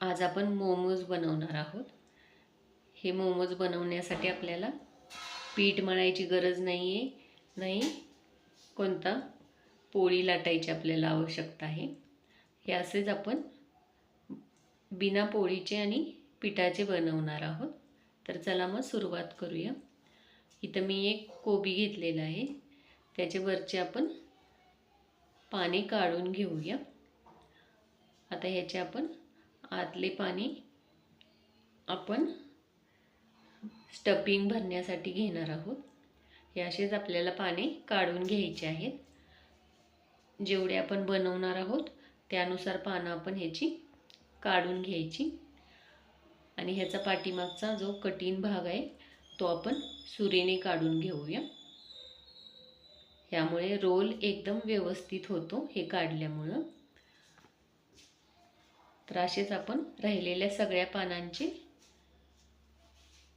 आज आपण मोमोज बनवणार आहोत। हे मोमोज बनवण्यासाठी आपल्याला पीठ मळायची गरज नाही कोणता पोळी लाटायची आपल्याला आवश्यकता आहे। हे असेच आपण बिना पोळीचे आणि पिठाचे बनवणार आहोत। तर चला मग सुरुवात करूया। इथं मी एक कोबी घेतलेला आहे, त्याचे वरचे आपण पाणी काढून घेऊया। आता ह्याचे आपण आतले पाणी आपण स्टफिंग भरण्यासाठी घेणार आहोत। हे असेच आपल्याला पाणी काढून घ्यायचे आहेत। जेवढे आपण बनवणार आहोत त्यानुसार पानं आपण ह्याची काढून घ्यायची आणि ह्याचा पाठीमागचा जो कठीण भाग आहे तो आपण सुरीने काढून घेऊया। यामुळे रोल एकदम व्यवस्थित होतो हे काढल्यामुळे। तर असेच आपण राहिलेल्या सगळ्या पानांचे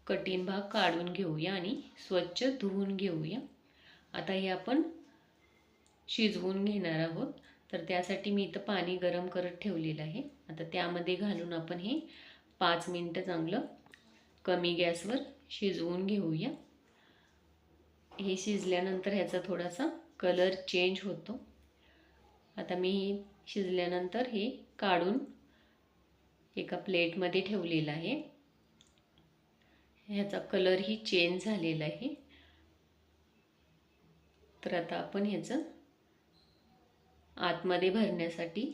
कठीण भाग काढून घेऊया आणि स्वच्छ धुवून घेऊया। आता हे आपण शिजवून घेणार आहोत। तर त्यासाठी मी इथं पाणी गरम करत ठेवलेलं आहे। आता त्यामध्ये घालून आपण हे 5 मिनिटं चांगलं कमी गॅसवर शिजवून घेऊया। हे शिजल्यानंतर ह्याचा थोडासा कलर चेंज होतो। आता मी हे शिजल्यानंतर हे काढून एका प्लेटमध्ये ठेवलेलं आहे। ह्याचा कलर ही चेंज झालेला आहे। तर आता आपण ह्याचं आतमध्ये भरण्यासाठी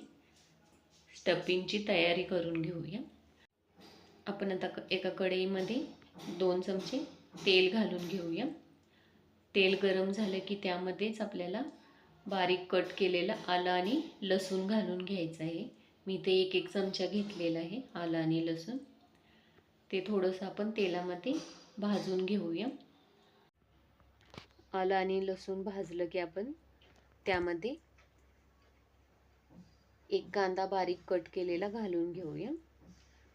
स्टफिंगची तयारी करून घेऊया। आपण आता एका कढईमध्ये 2 चमचे तेल घालून घेऊया। तेल गरम झालं की त्यामध्येच आपल्याला बारीक कट केलेला आलं आणि लसूण घालून घ्यायचं आहे। मी ते 1 चमचा घेतलेला आहे आलं आणि लसूण। ते थोडंसं आपण तेलामध्ये भाजून घेऊया। आलं आणि लसूण भाजलं की आपण त्यामध्ये 1 कांदा बारीक कट केलेला घालून घेऊया।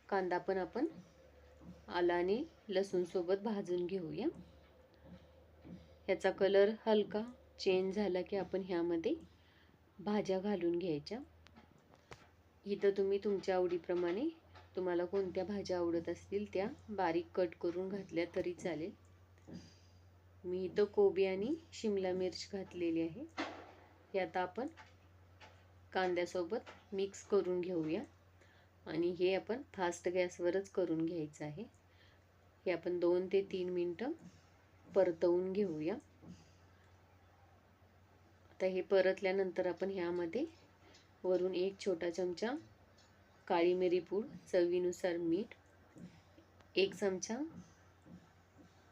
कांदा पण आपण आलं आणि लसूण सोबत भाजून घेऊया। ह्याचा कलर हलका चेंज झाला की आपण ह्यामध्ये भाज्या घालून घ्यायच्या। इथं तुम्ही तुमच्या आवडीप्रमाणे तुम्हाला कोणत्या भाज्या आवडत असतील त्या बारीक कट करून घातल्या तरी चालेल। मी इथं कोबी आणि शिमला मिर्च घातलेली आहे। हे आता आपण कांद्यासोबत मिक्स करून घेऊया आणि हे आपण फास्ट गॅसवरच करून घ्यायचं आहे। हे आपण 2 ते 3 मिनिटं परतवून घेऊया। आता हे परतल्यानंतर आपण ह्यामध्ये वरून 1 छोटा चमचा काळी मिरी पूड, चवीनुसार मीठ, 1 चमचा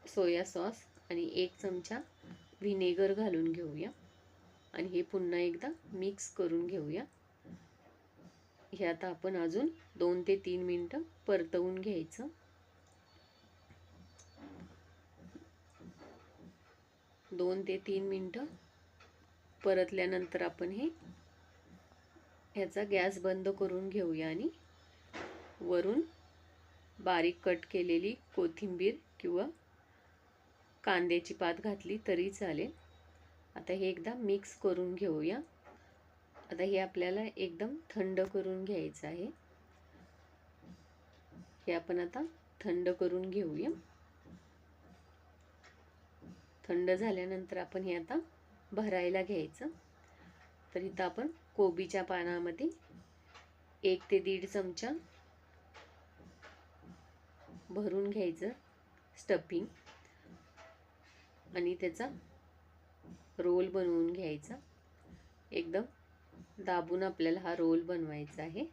सोया सॉस आणि 1 चमचा व्हिनेगर घालून घेऊया आणि हे पुन्हा एकदा मिक्स करून घेऊया। हे आता आपण अजून 2 ते 3 मिनिटं परतवून घ्यायचं। 2 ते 3 मिनिटं परतल्यानंतर आपण ह्याचा गॅस बंद करून घेऊया आणि वरून बारीक कट केलेली कोथिंबीर किंवा कांद्याची पात घातली तरी चालेल। आता हे एकदा मिक्स करून घेऊया। आता हे आपल्याला एकदम थंड करून घ्यायचं आहे। हे आपण आता थंड करून घेऊया। थंड झाल्यानंतर आपण हे आता भरायला घ्यायचं। तर इथं आपण कोबीच्या पानामध्ये 1 ते 1.5 चमचा भरून घ्यायचं स्टफिंग आणि त्याचा रोल बनवून घ्यायचा। एकदम दाबून आपल्याला हा रोल बनवायचा आहे,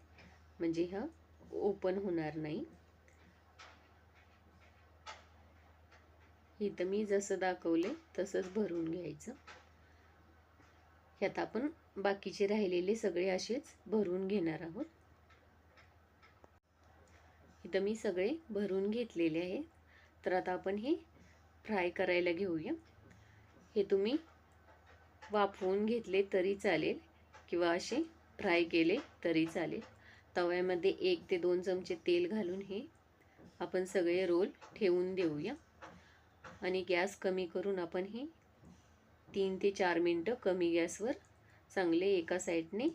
म्हणजे हा ओपन होणार नाही। इथं मी जसं दाखवले तसंच भरून घ्यायचं। ह्यात आपण बाकीचे राहिलेले सगळे असेच भरून घेणार आहोत। इथं मी सगळे भरून घेतलेले आहे। तर आता आपण हे फ्राय करायला घेऊया। हे तुम्ही वाफवून घेतले तरी चालेल किंवा असे फ्राय केले तरी चालेल। तव्यामध्ये 1 ते 2 चमचे तेल घालून हे आपण सगळे रोल ठेवून देऊया आणि गॅस कमी करून आपण हे 3 ते 4 मिनिटं कमी गॅसवर चांगले एका साईडने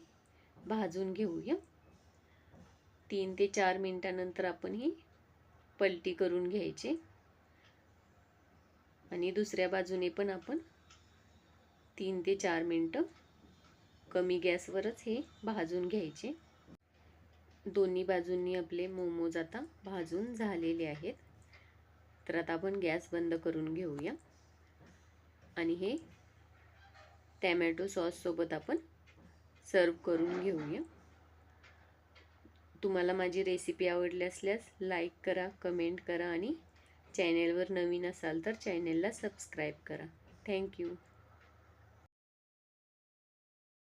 भाजून घेऊया। 3 ते 4 मिनिटानंतर आपण ही पलटी करून घ्यायची आणि दुसऱ्या बाजूने पण आपण 3 ते 4 मिनिटं कमी गॅसवरच हे भाजून घ्यायचे। दोन्ही बाजूंनी आपले मोमोज आता भाजून झालेले आहेत। तर आता आपण गॅस बंद करून घेऊया आणि हे टॅमॅटो सॉस सोबत आपण सर्व करून घेऊया। तुम्हाला माझी रेसिपी आवडली असल्यास लाईक करा, कमेंट करा आणि चॅनेलवर नवीन असाल तर चॅनेलला सबस्क्राईब करा। थँक्यू।